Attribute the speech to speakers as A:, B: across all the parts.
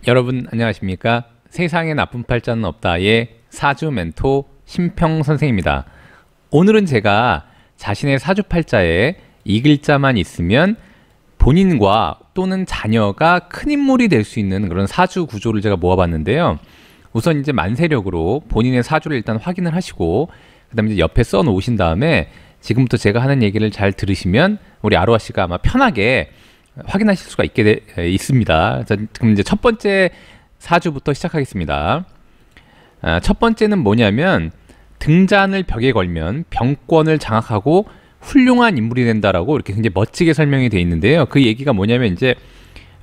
A: 여러분 안녕하십니까? 세상에 나쁜 팔자는 없다의 사주 멘토 심평 선생입니다. 오늘은 제가 자신의 사주 팔자에 이 글자만 있으면 본인과 또는 자녀가 큰 인물이 될 수 있는 그런 사주 구조를 제가 모아봤는데요. 우선 이제 만세력으로 본인의 사주를 일단 확인을 하시고 그다음에 이제 옆에 써 놓으신 다음에 지금부터 제가 하는 얘기를 잘 들으시면 우리 아로하 씨가 아마 편하게 확인하실 수가 있습니다. 자, 그럼 이제 첫 번째 사주부터 시작하겠습니다. 첫 번째는 뭐냐면 등잔을 벽에 걸면 병권을 장악하고 훌륭한 인물이 된다라고 이렇게 굉장히 멋지게 설명이 되어 있는데요. 그 얘기가 뭐냐면 이제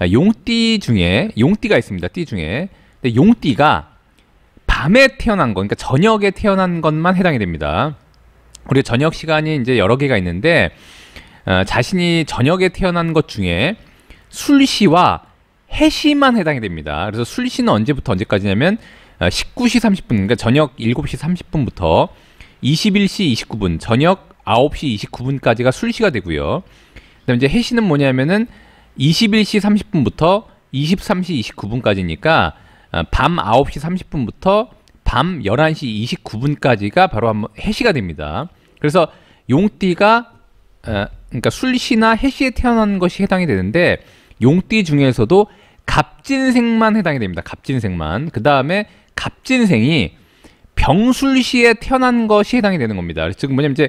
A: 용띠 중에 용띠가 있습니다. 띠 중에 근데 용띠가 밤에 태어난 거, 그러니까 저녁에 태어난 것만 해당이 됩니다. 우리가 저녁 시간이 이제 여러 개가 있는데 자신이 저녁에 태어난 것 중에 술시와 해시만 해당이 됩니다. 그래서 술시는 언제부터 언제까지냐면 19시 30분, 그러니까 저녁 7시 30분부터 21시 29분, 저녁 9시 29분까지가 술시가 되고요. 그다음에 이제 해시는 뭐냐면은 21시 30분부터 23시 29분까지니까 밤 9시 30분부터 밤 11시 29분까지가 바로 한번 해시가 됩니다. 그래서 용띠가 그러니까 술시나 해시에 태어난 것이 해당이 되는데 용띠 중에서도 갑진생만 해당이 됩니다. 갑진생만. 그 다음에 갑진생이 병술시에 태어난 것이 해당이 되는 겁니다. 즉 뭐냐면 이제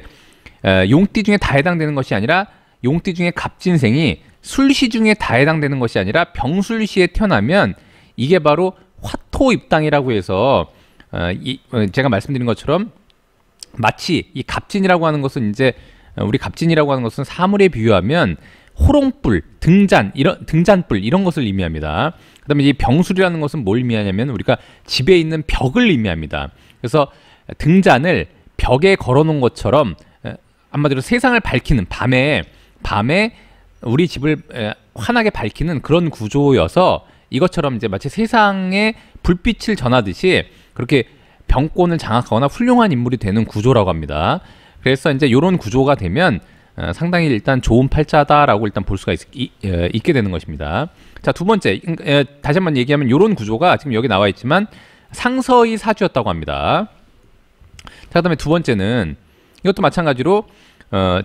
A: 용띠 중에 다 해당되는 것이 아니라 용띠 중에 갑진생이 술시 중에 다 해당되는 것이 아니라 병술시에 태어나면 이게 바로 화토입당이라고 해서 제가 말씀드린 것처럼 마치 이 갑진이라고 하는 것은 이제 우리 갑진이라고 하는 것은 사물에 비유하면 호롱불, 등잔불 이런 것을 의미합니다. 그다음에 이 병술이라는 것은 뭘 의미하냐면 우리가 집에 있는 벽을 의미합니다. 그래서 등잔을 벽에 걸어놓은 것처럼 한마디로 세상을 밝히는 밤에 우리 집을 환하게 밝히는 그런 구조여서 이것처럼 이제 마치 세상에 불빛을 전하듯이 그렇게 병권을 장악하거나 훌륭한 인물이 되는 구조라고 합니다. 그래서 이제 이런 구조가 되면 상당히 일단 좋은 팔자다라고 일단 볼 수가 있게 되는 것입니다. 자, 두 번째, 다시 한번 얘기하면 이런 구조가 지금 여기 나와 있지만 상서의 사주였다고 합니다. 자, 그다음에 두 번째는 이것도 마찬가지로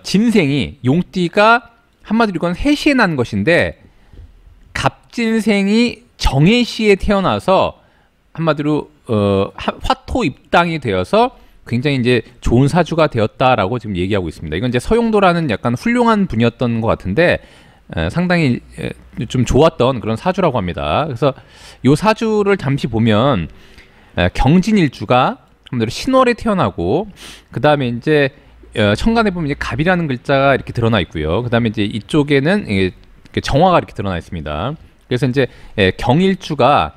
A: 진생이 용띠가 한마디로 이건 해시에 난 것인데 갑진생이 정해시에 태어나서 한마디로 화토 입당이 되어서 굉장히 이제 좋은 사주가 되었다라고 지금 얘기하고 있습니다. 이건 이제 서용도라는 약간 훌륭한 분이었던 것 같은데 상당히 좀 좋았던 그런 사주라고 합니다. 그래서 이 사주를 잠시 보면 경진일주가 한마디로 신월에 태어나고 그 다음에 이제 천간에 보면 이제 갑이라는 글자가 이렇게 드러나 있고요. 그 다음에 이제 이쪽에는 정화가 이렇게 드러나 있습니다. 그래서 이제 경일주가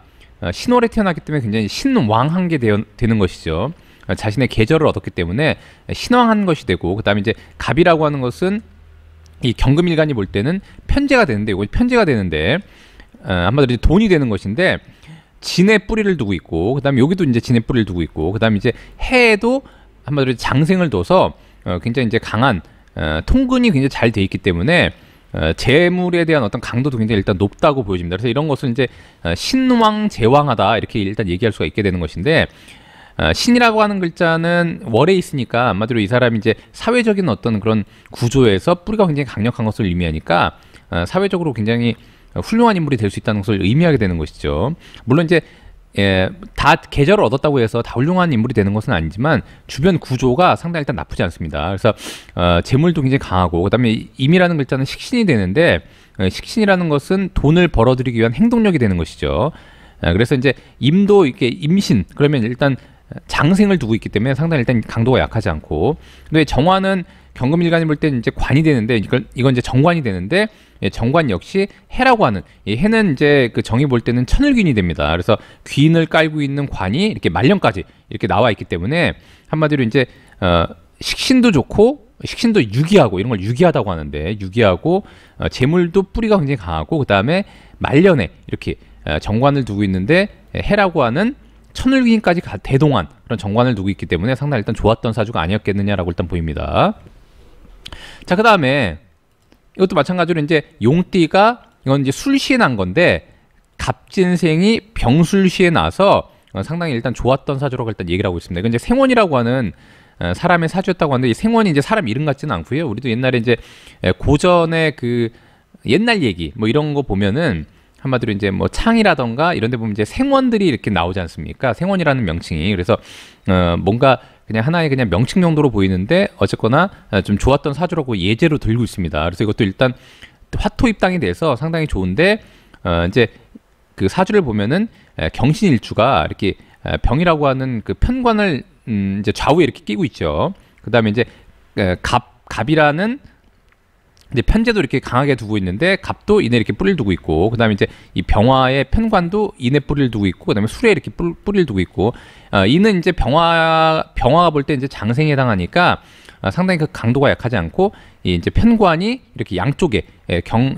A: 신월에 태어났기 때문에 굉장히 신왕한 게 되는 것이죠. 자신의 계절을 얻었기 때문에 신왕한 것이 되고 그 다음에 이제 갑이라고 하는 것은 이 경금일간이 볼 때는 편제가 되는데 이거 편제가 되는데 한마디로 돈이 되는 것인데 진의 뿌리를 두고 있고 그 다음에 여기도 이제 진의 뿌리를 두고 있고 그 다음에 이제 해에도 한마디로 장생을 둬서 굉장히 이제 강한 통근이 굉장히 잘 돼 있기 때문에 재물에 대한 어떤 강도도 굉장히 일단 높다고 보여집니다. 그래서 이런 것을 이제 신왕 제왕하다 이렇게 일단 얘기할 수가 있게 되는 것인데 신이라고 하는 글자는 월에 있으니까 한마디로 이 사람이 이제 사회적인 어떤 그런 구조에서 뿌리가 굉장히 강력한 것을 의미하니까 사회적으로 굉장히 훌륭한 인물이 될 수 있다는 것을 의미하게 되는 것이죠. 물론 이제 다 계절을 얻었다고 해서 다 훌륭한 인물이 되는 것은 아니지만 주변 구조가 상당히 일단 나쁘지 않습니다. 그래서 재물도 굉장히 강하고 그다음에 임이라는 글자는 식신이 되는데 식신이라는 것은 돈을 벌어들이기 위한 행동력이 되는 것이죠. 그래서 이제 임도 이렇게 임신 그러면 일단 장생을 두고 있기 때문에 상당히 일단 강도가 약하지 않고 근데 정화는 경금일간이 볼 때 이제 관이 되는데 이건 이제 정관이 되는데 정관 역시 해라고 하는 이 해는 이제 그 정이 볼 때는 천을귀인이 됩니다. 그래서 귀인을 깔고 있는 관이 이렇게 말년까지 이렇게 나와 있기 때문에 한마디로 이제 식신도 좋고 식신도 유기하고 이런 걸 유기하다고 하는데 유기하고 재물도 뿌리가 굉장히 강하고 그 다음에 말년에 이렇게 정관을 두고 있는데 해라고 하는 천을귀인까지 대동한 그런 정관을 두고 있기 때문에 상당히 일단 좋았던 사주가 아니었겠느냐라고 일단 보입니다. 자, 그 다음에 이것도 마찬가지로 이제 용띠가 이건 이제 술시에 난 건데 갑진생이 병술시에 나서 상당히 일단 좋았던 사주라고 일단 얘기를 하고 있습니다. 이건 이제 생원이라고 하는 사람의 사주였다고 하는데 이 생원이 이제 사람 이름 같지는 않고요. 우리도 옛날에 이제 고전의 그 옛날 얘기 뭐 이런 거 보면은 한마디로 이제 뭐 창이라던가 이런 데 보면 이제 생원들이 이렇게 나오지 않습니까? 생원이라는 명칭이. 그래서 뭔가 그냥 하나의 그냥 명칭 정도로 보이는데 어쨌거나 좀 좋았던 사주라고 예제로 들고 있습니다. 그래서 이것도 일단 화토입당이 돼서 상당히 좋은데 이제 그 사주를 보면은 경신일주가 이렇게 병이라고 하는 그 편관을 이제 좌우에 이렇게 끼고 있죠. 그다음에 이제 갑이라는 이제 편제도 이렇게 강하게 두고 있는데 갑도 인에 이렇게 뿌리를 두고 있고 그다음에 이제 이 병화의 편관도 인에 뿌리를 두고 있고 그다음에 술에 이렇게 뿌리를 두고 있고 이는 이제 병화가 볼 때 이제 장생에 해당하니까 상당히 그 강도가 약하지 않고 이 이제 편관이 이렇게 양쪽에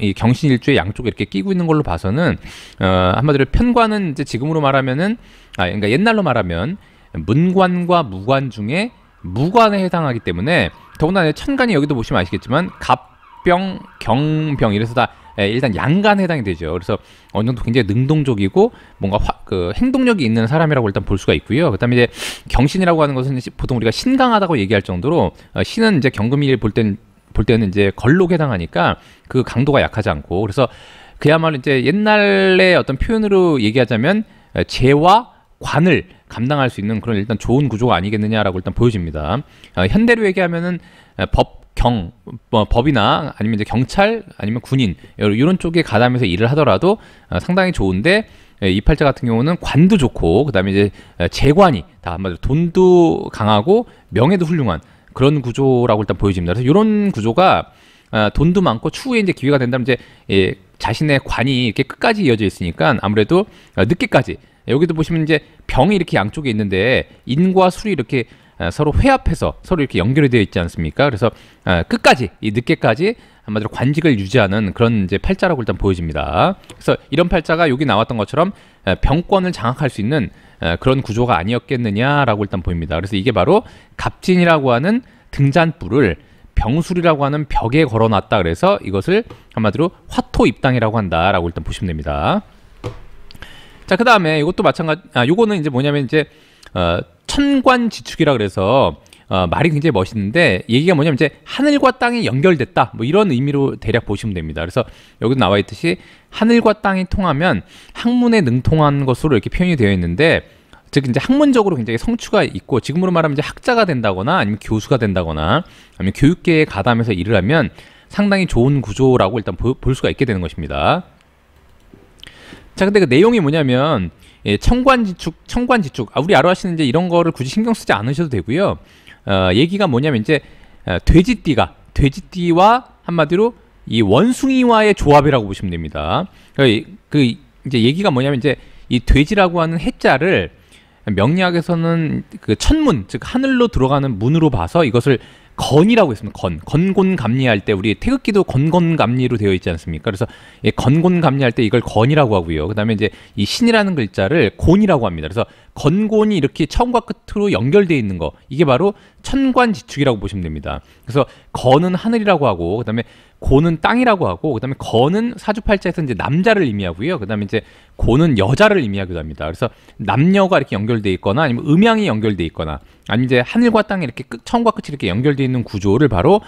A: 이 경신일주의 양쪽에 이렇게 끼고 있는 걸로 봐서는 한마디로 편관은 이제 지금으로 말하면은 그러니까 옛날로 말하면 문관과 무관 중에 무관에 해당하기 때문에 더군다나 천간이 여기도 보시면 아시겠지만 갑병, 경병 이래서 다 일단 양간에 해당이 되죠. 그래서 어느 정도 굉장히 능동적이고 뭔가 그 행동력이 있는 사람이라고 일단 볼 수가 있고요. 그다음에 이제 경신이라고 하는 것은 보통 우리가 신강하다고 얘기할 정도로 신은 이제 경금일 볼 때는 이제 걸록에 해당하니까 그 강도가 약하지 않고 그래서 그야말로 이제 옛날의 어떤 표현으로 얘기하자면 재와 관을 감당할 수 있는 그런 일단 좋은 구조가 아니겠느냐라고 일단 보여집니다. 현대로 얘기하면은 법이나 아니면 이제 경찰 아니면 군인 이런 쪽에 가담해서 일을 하더라도 상당히 좋은데 이 팔자 같은 경우는 관도 좋고 그다음에 이제 재관이 다 한마디로 돈도 강하고 명예도 훌륭한 그런 구조라고 일단 보여집니다. 그래서 이런 구조가 돈도 많고 추후에 이제 기회가 된다면 이제 자신의 관이 이렇게 끝까지 이어져 있으니까 아무래도 늦게까지 여기도 보시면 이제 병이 이렇게 양쪽에 있는데 인과 술이 이렇게 서로 회합해서 서로 이렇게 연결이 되어 있지 않습니까? 그래서 끝까지 이 늦게까지 한마디로 관직을 유지하는 그런 이제 팔자라고 일단 보여집니다. 그래서 이런 팔자가 여기 나왔던 것처럼 병권을 장악할 수 있는 그런 구조가 아니었겠느냐라고 일단 보입니다. 그래서 이게 바로 갑진이라고 하는 등잔불을 병술이라고 하는 벽에 걸어놨다. 그래서 이것을 한마디로 화토입당이라고 한다라고 일단 보시면 됩니다. 자, 그 다음에 이것도 마찬가지. 요거는 이제 뭐냐면 이제 천관지축이라 그래서 말이 굉장히 멋있는데 얘기가 뭐냐면 이제 하늘과 땅이 연결됐다 뭐 이런 의미로 대략 보시면 됩니다. 그래서 여기도 나와 있듯이 하늘과 땅이 통하면 학문에 능통한 것으로 이렇게 표현이 되어 있는데 즉 이제 학문적으로 굉장히 성취가 있고 지금으로 말하면 이제 학자가 된다거나 아니면 교수가 된다거나 아니면 교육계에 가담해서 일을 하면 상당히 좋은 구조라고 일단 볼 수가 있게 되는 것입니다. 자, 근데 그 내용이 뭐냐면 천관지축 우리 아로하시는 이제 이런 거를 굳이 신경 쓰지 않으셔도 되고요. 얘기가 뭐냐면 이제 돼지띠와 한마디로 이 원숭이와의 조합이라고 보시면 됩니다. 그 이제 얘기가 뭐냐면 이제 이 돼지라고 하는 해자를 명리학에서는 그 천문 즉 하늘로 들어가는 문으로 봐서 이것을 건이라고 했습니다. 건곤감리할 때 우리 태극기도 건곤감리로 되어 있지 않습니까? 그래서 건곤감리할 때 이걸 건이라고 하고요. 그다음에 이제 이 신이라는 글자를 곤이라고 합니다. 그래서 건곤이 이렇게 처음과 끝으로 연결되어 있는 거 이게 바로 천관지축이라고 보시면 됩니다. 그래서 건은 하늘이라고 하고 그다음에 곤은 땅이라고 하고 그다음에 건은 사주팔자에서 이제 남자를 의미하고요. 그다음에 이제 곤은 여자를 의미하기도 합니다. 그래서 남녀가 이렇게 연결돼 있거나 아니면 음양이 연결돼 있거나 아니면 이제 하늘과 땅이 이렇게 처음과 끝이 이렇게 연결돼 있는 구조를 바로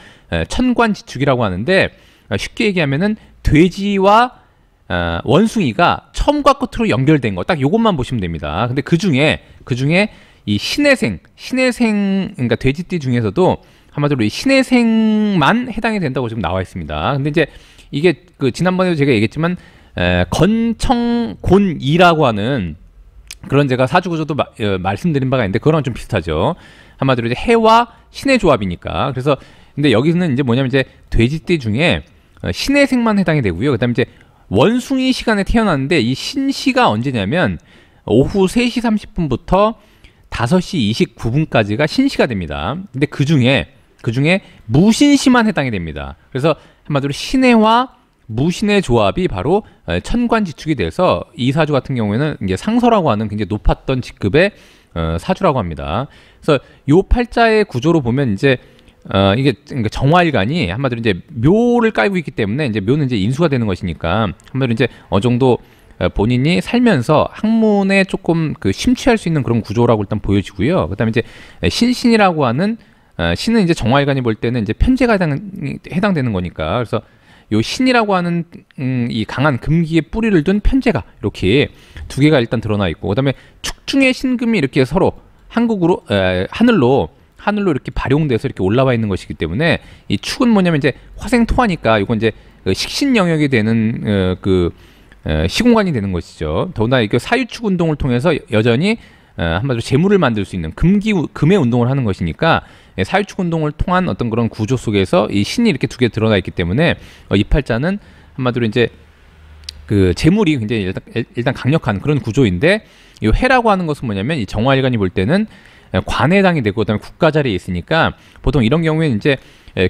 A: 천관지축이라고 하는데 쉽게 얘기하면은 돼지와 원숭이가 처음과 끝으로 연결된 거 딱 요것만 보시면 됩니다. 근데 그 중에 이 신해생 그러니까 돼지띠 중에서도 한마디로 이 신해생만 해당이 된다고 지금 나와 있습니다. 근데 이제 이게 그 지난번에도 제가 얘기했지만 건청곤이라고 하는 그런 제가 사주구조도 말씀드린 바가 있는데 그거랑 좀 비슷하죠. 한마디로 이제 해와 신의 조합이니까. 그래서 근데 여기서는 이제 뭐냐면 이제 돼지띠 중에 신해생만 해당이 되고요. 그다음에 이제 원숭이 시간에 태어났는데 이 신시가 언제냐면 오후 3시 30분부터 5시 29분까지가 신시가 됩니다. 근데 그 중에 무신시만 해당이 됩니다. 그래서 한마디로 신해와 무신의 조합이 바로 천관지축이 돼서 이 사주 같은 경우에는 이제 상서라고 하는 굉장히 높았던 직급의 사주라고 합니다. 그래서 요 팔자의 구조로 보면 이제 이게 그러니까 정화일간이 한마디로 이제 묘를 깔고 있기 때문에 이제 묘는 이제 인수가 되는 것이니까 한마디로 이제 어느 정도 본인이 살면서 학문에 조금 그 심취할 수 있는 그런 구조라고 일단 보여지고요. 그다음에 이제 신신이라고 하는 신은 이제 정화일관이 볼 때는 이제 편제가 해당되는 거니까, 그래서 요 신이라고 하는 이 강한 금기의 뿌리를 둔 편제가 이렇게 두 개가 일단 드러나 있고, 그다음에 축중의 신금이 이렇게 서로 한국으로 하늘로 이렇게 발용돼서 이렇게 올라와 있는 것이기 때문에, 이 축은 뭐냐면 이제 화생토하니까 이건 이제 식신 영역이 되는 시공간이 되는 것이죠. 더군다나 이게 사유축 운동을 통해서 여전히 한마디로 재물을 만들 수 있는 금의 운동을 하는 것이니까, 사유축 운동을 통한 어떤 그런 구조 속에서 이 신이 이렇게 두 개 드러나 있기 때문에 이 팔자는 한마디로 이제 그 재물이 굉장히 일단 강력한 그런 구조인데, 이 해라고 하는 것은 뭐냐면 이 정화일관이 볼 때는 관에 해당이 되고, 그다음에 국가 자리에 있으니까 보통 이런 경우에는 이제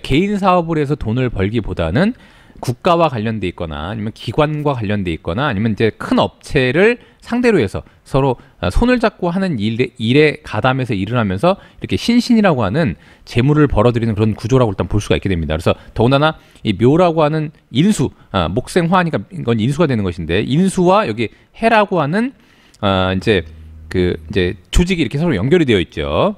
A: 개인 사업을 해서 돈을 벌기보다는 국가와 관련돼 있거나 아니면 기관과 관련돼 있거나 아니면 이제 큰 업체를 상대로 해서 서로 손을 잡고 하는 일에 가담해서 일을 하면서 이렇게 신신이라고 하는 재물을 벌어들이는 그런 구조라고 일단 볼 수가 있게 됩니다. 그래서 더군다나 이 묘라고 하는 인수, 목생화니까 이건 인수가 되는 것인데, 인수와 여기 해라고 하는 이제 조직이 이렇게 서로 연결이 되어 있죠.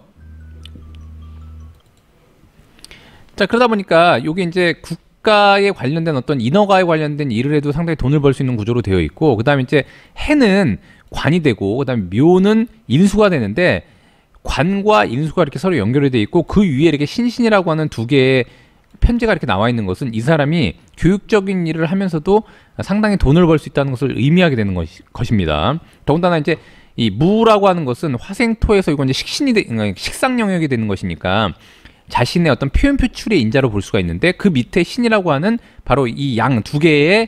A: 자, 그러다 보니까 요게 이제 국가에 관련된 어떤 인허가에 관련된 일을 해도 상당히 돈을 벌 수 있는 구조로 되어 있고, 그 다음에 이제 해는 관이 되고, 그 다음에 묘는 인수가 되는데, 관과 인수가 이렇게 서로 연결이 되어 있고, 그 위에 이렇게 신신이라고 하는 두 개의 편제가 이렇게 나와 있는 것은 이 사람이 교육적인 일을 하면서도 상당히 돈을 벌 수 있다는 것을 의미하게 되는 것입니다. 더군다나 이제 이 무라고 하는 것은 화생토에서 이건 이제 식상 영역이 되는 것이니까 자신의 어떤 표현 표출의 인자로 볼 수가 있는데, 그 밑에 신이라고 하는 바로 이 양 두 개의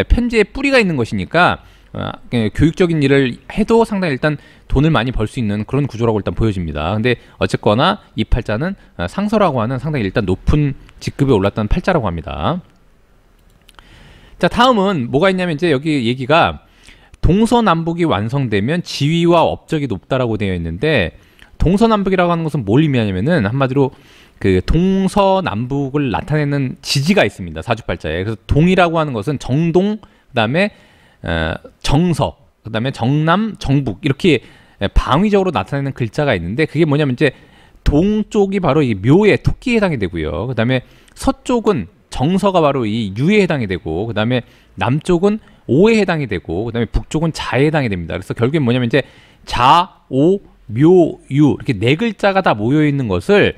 A: 편제의 뿌리가 있는 것이니까 교육적인 일을 해도 상당히 일단 돈을 많이 벌 수 있는 그런 구조라고 일단 보여집니다. 근데 어쨌거나 이 팔자는 상서라고 하는 상당히 일단 높은 직급에 올랐다는 팔자라고 합니다. 자, 다음은 뭐가 있냐면 이제 여기 얘기가 동서남북이 완성되면 지위와 업적이 높다라고 되어 있는데, 동서남북이라고 하는 것은 뭘 의미하냐면은 한마디로 그 동서남북을 나타내는 지지가 있습니다. 사주팔자에. 그래서 동이라고 하는 것은 정동, 그다음에 정서, 그다음에 정남, 정북 이렇게 방위적으로 나타내는 글자가 있는데, 그게 뭐냐면 이제 동쪽이 바로 이 묘의 토끼에 해당이 되고요. 그다음에 서쪽은 정서가 바로 이 유에 해당이 되고, 그다음에 남쪽은 오에 해당이 되고, 그다음에 북쪽은 자에 해당이 됩니다. 그래서 결국엔 뭐냐면 이제 자, 오, 묘, 유 이렇게 네 글자가 다 모여 있는 것을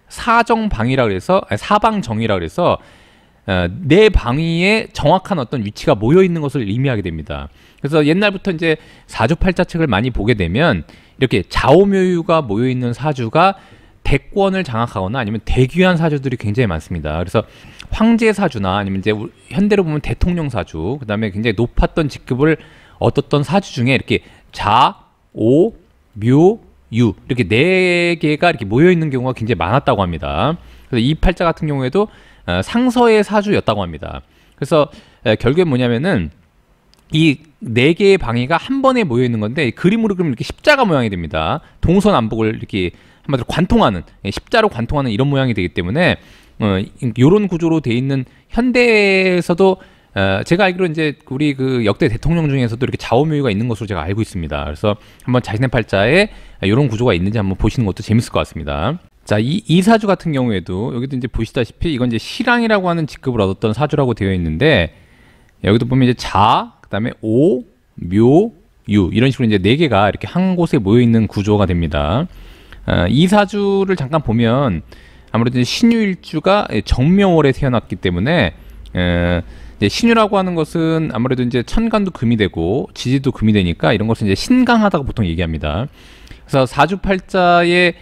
A: 사정방위라 그래서 사방정이라 그래서 네 방위에 정확한 어떤 위치가 모여 있는 것을 의미하게 됩니다. 그래서 옛날부터 이제 사주팔자책을 많이 보게 되면 이렇게 자오묘유가 모여 있는 사주가 대권을 장악하거나 아니면 대귀한 사주들이 굉장히 많습니다. 그래서 황제 사주나 아니면 이제 현대로 보면 대통령 사주, 그다음에 굉장히 높았던 직급을 얻었던 사주 중에 이렇게 자, 오, 묘, 유 이렇게 네 개가 이렇게 모여 있는 경우가 굉장히 많았다고 합니다. 그래서 이 팔자 같은 경우에도 상서의 사주였다고 합니다. 그래서 결국에 뭐냐면은 이 네 개의 방위가 한 번에 모여 있는 건데, 그림으로 그리면 이렇게 십자가 모양이 됩니다. 동서남북을 이렇게 한마디로 관통하는, 십자로 관통하는 이런 모양이 되기 때문에 이런 구조로 돼 있는 현대에서도 제가 알기로 이제 우리 그 역대 대통령 중에서도 이렇게 좌우묘유가 있는 것으로 제가 알고 있습니다. 그래서 한번 자신의 팔자에 이런 구조가 있는지 한번 보시는 것도 재밌을 것 같습니다. 자, 이 사주 같은 경우에도 여기도 이제 보시다시피 이건 이제 실랑이라고 하는 직급을 얻었던 사주라고 되어 있는데, 여기도 보면 이제 자, 그다음에 오, 묘, 유 이런 식으로 이제 네 개가 이렇게 한 곳에 모여 있는 구조가 됩니다. 이 사주를 잠깐 보면 아무래도 신유일주가 정묘월에 태어났기 때문에 이제 신유라고 하는 것은 아무래도 이제 천간도 금이 되고 지지도 금이 되니까 이런 것을 이제 신강하다고 보통 얘기합니다. 그래서 사주팔자의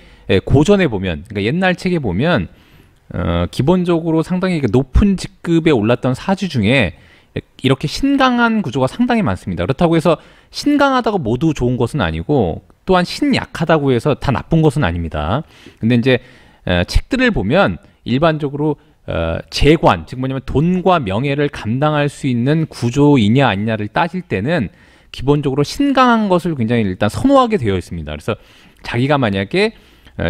A: 고전에 보면, 그러니까 옛날 책에 보면 기본적으로 상당히 높은 직급에 올랐던 사주 중에 이렇게 신강한 구조가 상당히 많습니다. 그렇다고 해서 신강하다고 모두 좋은 것은 아니고, 또한 신약하다고 해서 다 나쁜 것은 아닙니다. 근데 이제 책들을 보면 일반적으로 재관, 즉 뭐냐면 돈과 명예를 감당할 수 있는 구조이냐 아니냐를 따질 때는 기본적으로 신강한 것을 굉장히 일단 선호하게 되어 있습니다. 그래서 자기가 만약에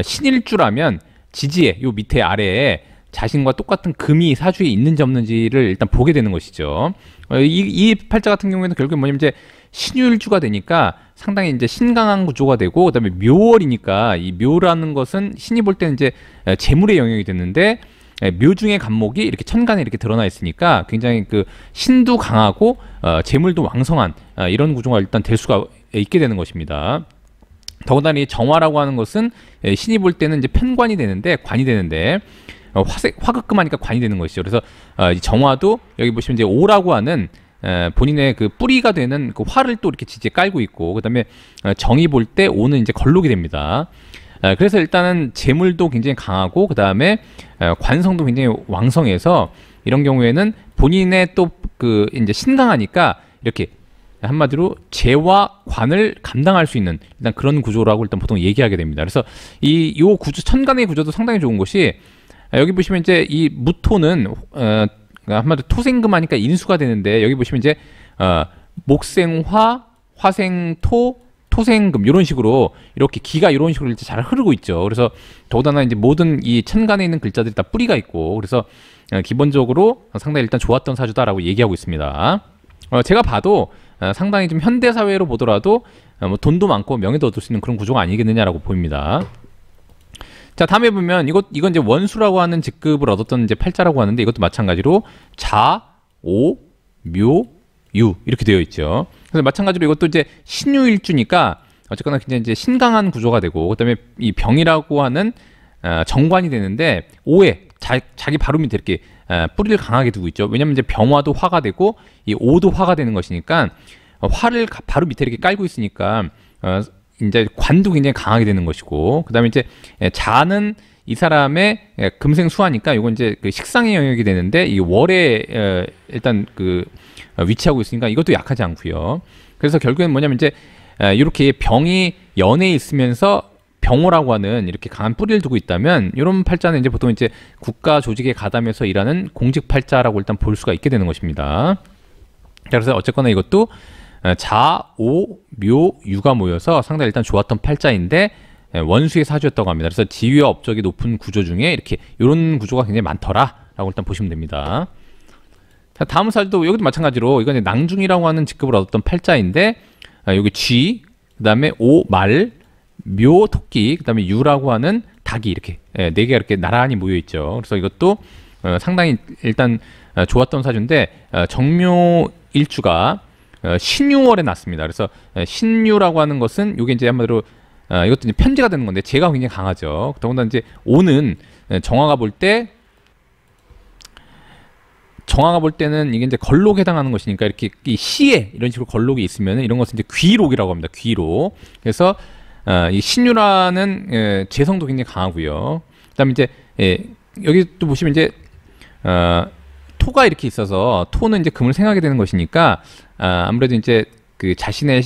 A: 신일주라면 지지에 요 밑에 아래에 자신과 똑같은 금이 사주에 있는지 없는지를 일단 보게 되는 것이죠. 이 팔자 같은 경우에는 결국에 뭐냐면 이제 신유일주가 되니까 상당히 이제 신강한 구조가 되고, 그다음에 묘월이니까 이 묘라는 것은 신이 볼 때는 이제 재물의 영역이 됐는데, 묘 중의 간목이 이렇게 천간에 이렇게 드러나 있으니까 굉장히 그 신도 강하고 재물도 왕성한 이런 구조가 일단 될 수가 있게 되는 것입니다. 더군다나 이 정화라고 하는 것은 신이 볼 때는 이제 편관이 되는데, 관이 되는데, 화극금하니까 관이 되는 것이죠. 그래서 이 정화도 여기 보시면 이제 오라고 하는 본인의 그 뿌리가 되는 그 화를 또 이렇게 지지에 깔고 있고, 그다음에 정이 볼 때 오는 이제 걸록이 됩니다. 그래서 일단은 재물도 굉장히 강하고, 그다음에 관성도 굉장히 왕성해서 이런 경우에는 본인의 또 그 이제 신강하니까 이렇게 한마디로 재와 관을 감당할 수 있는 일단 그런 구조라고 일단 보통 얘기하게 됩니다. 그래서 요 구조, 천간의 구조도 상당히 좋은 것이, 여기 보시면 이제 이 무토는 한마디로 토생금하니까 인수가 되는데, 여기 보시면 이제 목생화, 화생토, 토생금 이런 식으로 이렇게 기가 이런 식으로 이제 잘 흐르고 있죠. 그래서 더군다나 이제 모든 이 천간에 있는 글자들이 다 뿌리가 있고, 그래서 기본적으로 상당히 일단 좋았던 사주다라고 얘기하고 있습니다. 제가 봐도 상당히 좀 현대 사회로 보더라도 뭐 돈도 많고 명예도 얻을 수 있는 그런 구조가 아니겠느냐라고 보입니다. 자, 다음에 보면 이건 이제 원수라고 하는 직급을 얻었던 이제 팔자라고 하는데, 이것도 마찬가지로 자, 오, 묘, 유 이렇게 되어 있죠. 그래서 마찬가지로 이것도 이제 신유일주니까 어쨌거나 굉장히 이제 신강한 구조가 되고, 그다음에 이 병이라고 하는 정관이 되는데, 오에 자기 바로 밑에 이렇게 뿌리를 강하게 두고 있죠. 왜냐면 이제 병화도 화가 되고 이 오도 화가 되는 것이니까 화를 바로 밑에 이렇게 깔고 있으니까 이제 관도 굉장히 강하게 되는 것이고, 그다음에 이제 자는 이 사람의 금생수화니까 이건 이제 그 식상의 영역이 되는데, 이 월에 일단 그 위치하고 있으니까 이것도 약하지 않고요. 그래서 결국엔 뭐냐면 이제 이렇게 병이 연에 있으면서 병호라고 하는 이렇게 강한 뿌리를 두고 있다면, 이런 팔자는 이제 보통 이제 국가 조직에 가담해서 일하는 공직 팔자라고 일단 볼 수가 있게 되는 것입니다. 그래서 어쨌거나 이것도 자, 오, 묘, 유가 모여서 상당히 일단 좋았던 팔자인데, 원수의 사주였다고 합니다. 그래서 지위와 업적이 높은 구조 중에 이렇게 이런 구조가 굉장히 많더라라고 일단 보시면 됩니다. 자, 다음 사주도 여기도 마찬가지로 이건 낭중이라고 하는 직급을 얻었던 팔자인데, 여기 쥐, 그다음에 오, 말, 묘, 토끼, 그다음에 유라고 하는 닭이 이렇게 네 개가 이렇게 나란히 모여 있죠. 그래서 이것도 상당히 일단 좋았던 사주인데, 정묘 일주가 신유월에 났습니다. 그래서 신유라고 하는 것은 이게 이제 한마디로 이것도 이제 편제가 되는 건데, 제가 굉장히 강하죠. 더군다나 이제 오는 정화가 볼 때는 이게 이제 걸록에 해당하는 것이니까, 이렇게 이 시에 이런 식으로 걸록이 있으면 이런 것은 이제 귀록이라고 합니다. 귀록. 그래서 이 신유라는 재성도 굉장히 강하고요. 그다음에 이제 여기 또 보시면 이제 토가 이렇게 있어서, 토는 이제 금을 생하게 되는 것이니까 아무래도 이제 그 자신의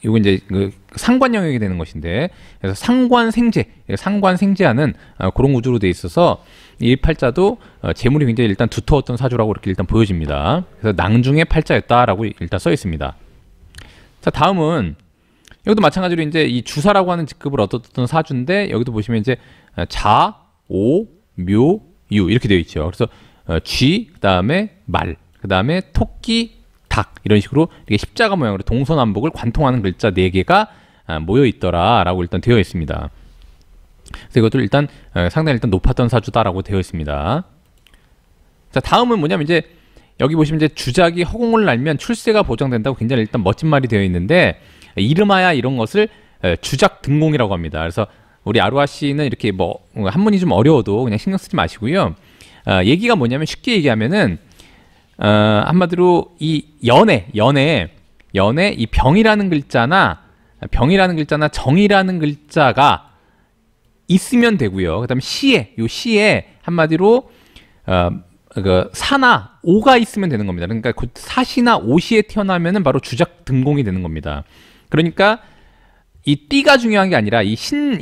A: 요거 이제 그 상관 영역이 되는 것인데, 그래서 상관생제하는 그런 구조로 돼 있어서 이 팔자도 재물이 굉장히 일단 두터웠던 사주라고 이렇게 일단 보여집니다. 그래서 낭중의 팔자였다라고 일단 써 있습니다. 자, 다음은 여기도 마찬가지로 이제 이 주사라고 하는 직급을 얻었던 사주인데, 여기도 보시면 이제 자, 오, 묘, 유 이렇게 되어 있죠. 그래서 쥐, 그다음에 말, 그다음에 토끼, 닭 이런 식으로 이렇게 십자가 모양으로 동서남북을 관통하는 글자 4개가 모여 있더라라고 일단 되어 있습니다. 그래서 이것도 일단 상당히 일단 높았던 사주다라고 되어 있습니다. 자, 다음은 뭐냐면 이제 여기 보시면 이제 주작이 허공을 날면 출세가 보장된다고 굉장히 일단 멋진 말이 되어 있는데, 이름하야 이런 것을 주작 등공이라고 합니다. 그래서 우리 아루아 씨는 이렇게 뭐 한문이 좀 어려워도 그냥 신경 쓰지 마시고요. 얘기가 뭐냐면, 쉽게 얘기하면은 한마디로 이 연애 이 병이라는 글자나 정이라는 글자가 있으면 되고요. 그다음에 시에 한마디로 그 사나 오가 있으면 되는 겁니다. 그러니까 사시나 오시에 태어나면은 바로 주작 등공이 되는 겁니다. 그러니까 이 띠가 중요한 게 아니라 이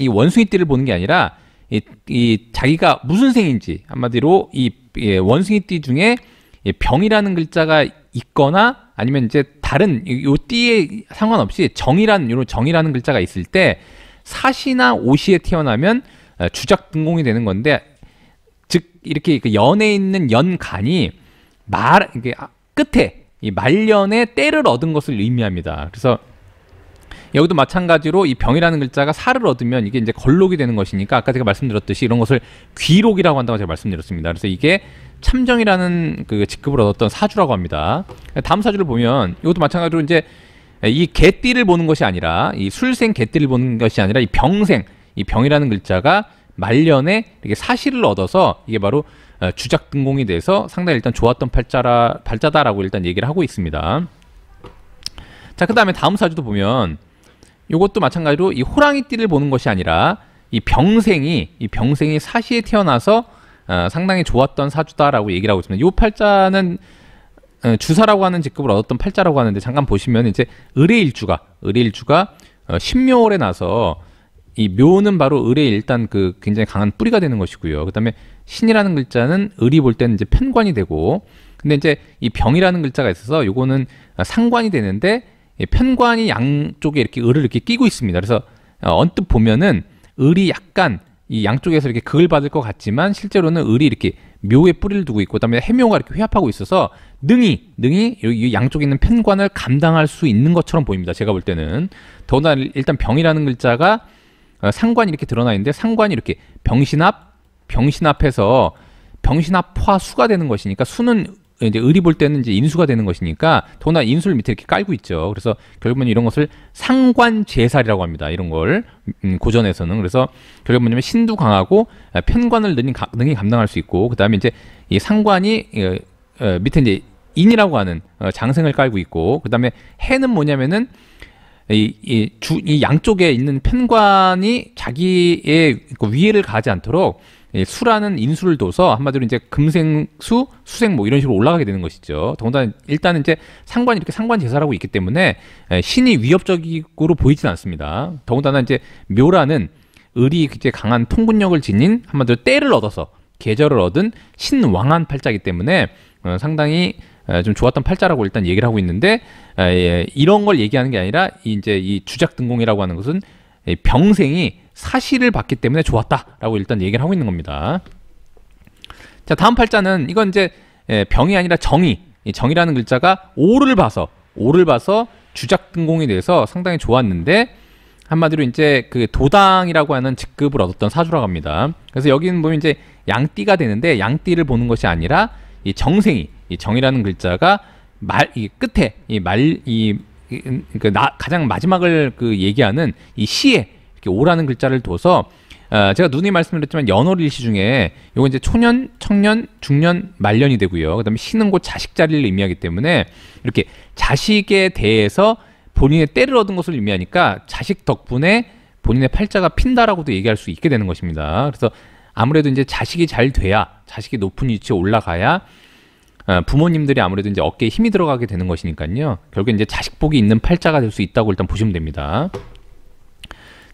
A: 원숭이 띠를 보는 게 아니라 이 자기가 무슨 생인지, 한마디로 이 원숭이 띠 중에 병이라는 글자가 있거나 아니면 이제 다른 요 띠에 상관없이 정이라는 글자가 있을 때 사시나 오시에 태어나면 주작 등공이 되는 건데, 즉 이렇게 그 연에 있는 연간이 이게 끝에 이 말년에 때를 얻은 것을 의미합니다. 그래서 여기도 마찬가지로 이 병이라는 글자가 사를 얻으면 이게 이제 걸록이 되는 것이니까 아까 제가 말씀드렸듯이 이런 것을 귀록이라고 한다고 제가 말씀드렸습니다. 그래서 이게 참정이라는 그 직급을 얻었던 사주라고 합니다. 다음 사주를 보면 이것도 마찬가지로 이제 이 개띠를 보는 것이 아니라 이 술생 개띠를 보는 것이 아니라 이 병생, 이 병이라는 글자가 말년에 이렇게 사시를 얻어서 이게 바로 주작등공이 돼서 상당히 일단 좋았던 팔자다라고 일단 얘기를 하고 있습니다. 자, 그 다음에 다음 사주도 보면 이것도 마찬가지로 이 호랑이띠를 보는 것이 아니라 이 병생이 사시에 태어나서 상당히 좋았던 사주다라고 얘기를 하고 있습니다. 이 팔자는 주사라고 하는 직급을 얻었던 팔자라고 하는데 잠깐 보시면 이제 을의일주가 신묘월에 나서 이 묘는 바로 을의 일단 그 굉장히 강한 뿌리가 되는 것이고요. 그다음에 신이라는 글자는 을이 볼 때는 이제 편관이 되고, 근데 이제 이 병이라는 글자가 있어서 요거는 상관이 되는데 편관이 양쪽에 이렇게 을을 이렇게 끼고 있습니다. 그래서 언뜻 보면은 을이 약간 이 양쪽에서 이렇게 극을 받을 것 같지만 실제로는 을이 이렇게 묘에 뿌리를 두고 있고 그다음에 해묘가 이렇게 회합하고 있어서 능히 이 양쪽에 있는 편관을 감당할 수 있는 것처럼 보입니다. 제가 볼 때는 더구나 일단 병이라는 글자가 상관이 이렇게 드러나 있는데 상관이 이렇게 병신합해서 병신합화 수가 되는 것이니까 수는 이제 을이 볼 때는 이제 인수가 되는 것이니까 더구나 인수를 밑에 이렇게 깔고 있죠. 그래서 결국은 이런 것을 상관제살이라고 합니다. 이런 걸 고전에서는. 그래서 결국 뭐냐면 신도 강하고 편관을 능히 감당할 수 있고 그다음에 이제 이 상관이 밑에 이제 인이라고 하는 장생을 깔고 있고 그다음에 해는 뭐냐면은 이 양쪽에 있는 편관이 자기의 위해를 가하지 않도록 수라는 인수를 둬서 한마디로 이제 금생수, 수생 뭐 이런 식으로 올라가게 되는 것이죠. 더군다나 일단은 이제 상관이 이렇게 상관제사라고 있기 때문에 신이 위협적으로 보이진 않습니다. 더군다나 이제 묘라는 을이 이제 강한 통군력을 지닌 한마디로 때를 얻어서 계절을 얻은 신왕한 팔자이기 때문에 상당히 좀 좋았던 팔자라고 일단 얘기를 하고 있는데 이런 걸 얘기하는 게 아니라 이제 이 주작등공이라고 하는 것은 병생이 사시를 받기 때문에 좋았다라고 일단 얘기를 하고 있는 겁니다. 자, 다음 팔자는 이건 이제 병이 아니라 정이, 이 정이라는 글자가 오를 봐서 주작등공이 돼서 상당히 좋았는데 한마디로 이제 그 도당이라고 하는 직급을 얻었던 사주라고 합니다. 그래서 여기는 보면 이제 양띠가 되는데 양띠를 보는 것이 아니라 이 정생이, 이 정이라는 글자가 이 끝에 가장 마지막을 그 얘기하는 이 시에 이렇게 오라는 글자를 둬서 제가 누누이 말씀드렸지만 연월일시 중에 요거 이제 초년, 청년, 중년, 말년이 되고요. 그다음에 시는 곧 자식 자리를 의미하기 때문에 이렇게 자식에 대해서 본인의 때를 얻은 것을 의미하니까 자식 덕분에 본인의 팔자가 핀다라고도 얘기할 수 있게 되는 것입니다. 그래서 아무래도 이제 자식이 잘 돼야 자식이 높은 위치에 올라가야 부모님들이 아무래도 이제 어깨에 힘이 들어가게 되는 것이니까요. 결국에 이제 자식복이 있는 팔자가 될 수 있다고 일단 보시면 됩니다.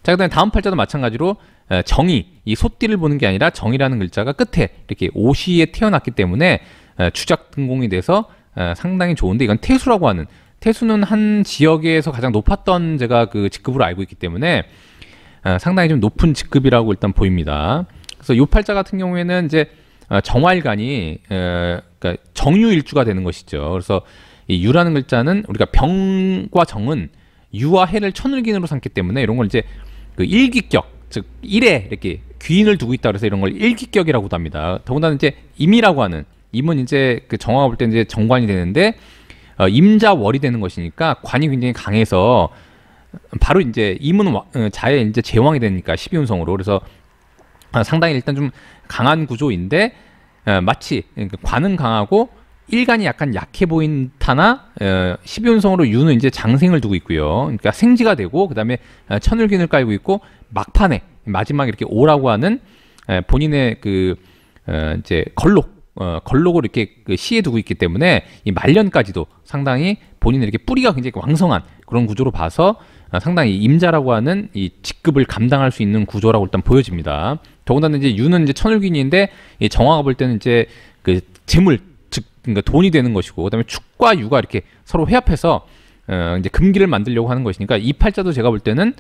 A: 자, 그다음에 다음 팔자도 마찬가지로 정이, 이 소띠를 보는 게 아니라 정이라는 글자가 끝에 이렇게 오시에 태어났기 때문에 주작등공이 돼서 상당히 좋은데 이건 태수라고 하는, 태수는 한 지역에서 가장 높았던 제가 그 직급으로 알고 있기 때문에 상당히 좀 높은 직급이라고 일단 보입니다. 그래서 이 팔자 같은 경우에는 이제 정화일간이 그러니까 정유일주가 되는 것이죠. 그래서 이 유라는 글자는 우리가 병과 정은 유와 해를 천을긴으로 삼기 때문에 이런 걸 이제 그 일기격, 즉 일에 이렇게 귀인을 두고 있다 그래서 이런 걸 일기격이라고도 합니다. 더군다나 이제 임이라고 하는, 임은 이제 그 정화가 볼 때 이제 정관이 되는데 임자월이 되는 것이니까 관이 굉장히 강해서 바로 이제 임은 자의 이제 제왕이 되니까 12운성으로. 그래서 상당히 일단 좀 강한 구조인데 마치 관은 강하고 일간이 약간 약해 보인타나 12운성으로 유는 이제 장생을 두고 있고요. 그러니까 생지가 되고 그다음에 천을균을 깔고 있고 막판에 마지막에 이렇게 오라고 하는 본인의 그 이제 걸록을 이렇게 그 시에 두고 있기 때문에 이 말년까지도 상당히 본인의 이렇게 뿌리가 굉장히 왕성한 그런 구조로 봐서 상당히 임자라고 하는 이 직급을 감당할 수 있는 구조라고 일단 보여집니다. 더군다나 이제 유는 이제 천을균인데 이 정화가 볼 때는 이제 그 재물, 즉 그러니까 돈이 되는 것이고 그다음에 축과 유가 이렇게 서로 회합해서 이제 금기를 만들려고 하는 것이니까 이 팔자도 제가 볼 때는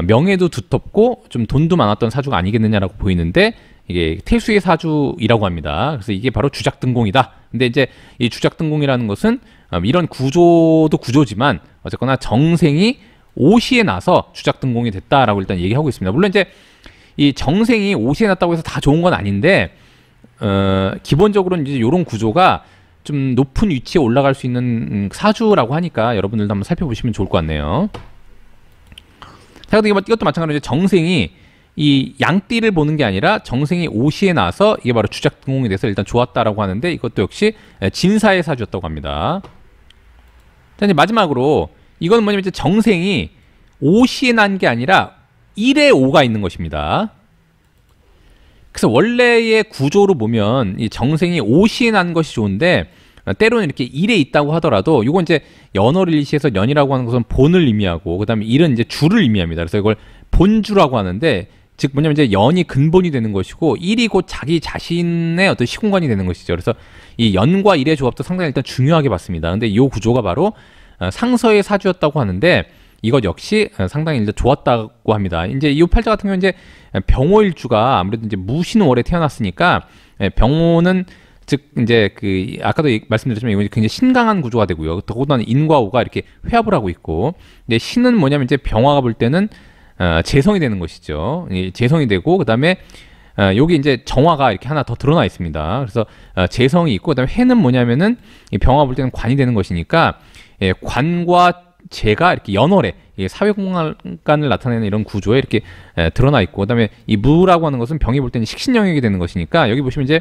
A: 명예도 두텁고 좀 돈도 많았던 사주가 아니겠느냐라고 보이는데 이게 태수의 사주이라고 합니다. 그래서 이게 바로 주작등공이다. 근데 이제 이 주작등공이라는 것은 이런 구조도 구조지만 어쨌거나 정생이 오시에 나서 주작등공이 됐다라고 일단 얘기하고 있습니다. 물론 이제 이 정생이 오시에 났다고 해서 다 좋은 건 아닌데 기본적으로는 이제 이런 구조가 좀 높은 위치에 올라갈 수 있는 사주라고 하니까 여러분들도 한번 살펴보시면 좋을 것 같네요. 자, 근데 이것도 마찬가지로 이제 정생이 이 양띠를 보는 게 아니라 정생이 오시에 나서 이게 바로 주작등공이 돼서 일단 좋았다라고 하는데 이것도 역시 진사의 사주였다고 합니다. 자, 이제 마지막으로 이거는 뭐냐면 이제 정생이 오시에 난 게 아니라 1에 5가 있는 것입니다. 그래서 원래의 구조로 보면 이 정생이 오시에 난 것이 좋은데 때로는 이렇게 1에 있다고 하더라도 이건 이제 연어를 일시해서 연이라고 하는 것은 본을 의미하고 그 다음에 1은 이제 주를 의미합니다. 그래서 이걸 본주라고 하는데 즉 뭐냐면 이제 연이 근본이 되는 것이고 1이 곧 자기 자신의 어떤 시공간이 되는 것이죠. 그래서 이 연과 1의 조합도 상당히 일단 중요하게 봤습니다. 근데 이 구조가 바로 상서의 사주였다고 하는데 이것 역시 상당히 일단 좋았다고 합니다. 이제 이 팔자 같은 경우는 이제 병호일주가 아무래도 이제 무신월에 태어났으니까 병호는 즉 이제 그 아까도 말씀드렸지만 이건 굉장히 신강한 구조가 되고요. 더군다나 인과 오가 이렇게 회합을 하고 있고, 근데 신은 뭐냐면 이제 병화가 볼 때는 재성이 되는 것이죠. 재성이 되고 그다음에 여기 이제 정화가 이렇게 하나 더 드러나 있습니다. 그래서 재성이 있고 그다음에 해는 뭐냐면은 이 병화 볼 때는 관이 되는 것이니까 관과 재가 이렇게 연월에 사회공간을 나타내는 이런 구조에 이렇게 드러나 있고 그다음에 이 무라고 하는 것은 병이 볼 때는 식신 영역이 되는 것이니까 여기 보시면 이제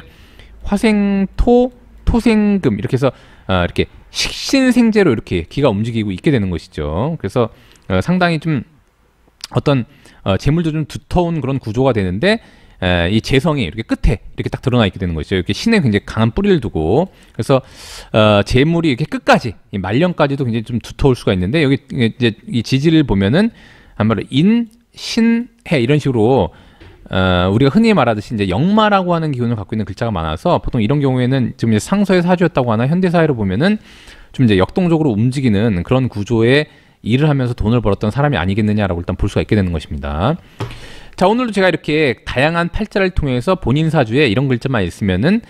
A: 화생토 토생금 이렇게 해서 이렇게 식신생재로 이렇게 기가 움직이고 있게 되는 것이죠. 그래서 상당히 좀 어떤 재물도 좀 두터운 그런 구조가 되는데 이 재성이 이렇게 끝에 이렇게 딱 드러나 있게 되는 것이죠. 이렇게 신에 굉장히 강한 뿌리를 두고 그래서 재물이 이렇게 끝까지 이 말년까지도 굉장히 좀 두터울 수가 있는데 여기 이제 이 지지를 보면은 아마도 인, 신, 해 이런 식으로 우리가 흔히 말하듯이 이제 역마라고 하는 기운을 갖고 있는 글자가 많아서 보통 이런 경우에는 지금 이제 상서의 사주였다고 하나 현대 사회로 보면은 좀 이제 역동적으로 움직이는 그런 구조의 일을 하면서 돈을 벌었던 사람이 아니겠느냐라고 일단 볼 수가 있게 되는 것입니다. 자, 오늘도 제가 이렇게 다양한 팔자를 통해서 본인 사주에 이런 글자만 있으면은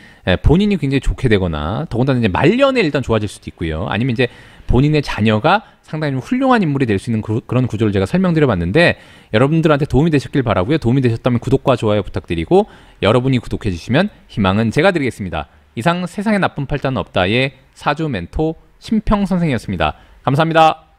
A: 본인이 굉장히 좋게 되거나 더군다나 이제 말년에 일단 좋아질 수도 있고요. 아니면 이제 본인의 자녀가 상당히 좀 훌륭한 인물이 될 수 있는 그런 구조를 제가 설명드려 봤는데 여러분들한테 도움이 되셨길 바라고요. 도움이 되셨다면 구독과 좋아요 부탁드리고 여러분이 구독해 주시면 희망은 제가 드리겠습니다. 이상 세상에 나쁜 팔자는 없다의 사주 멘토 심평 선생이었습니다. 감사합니다.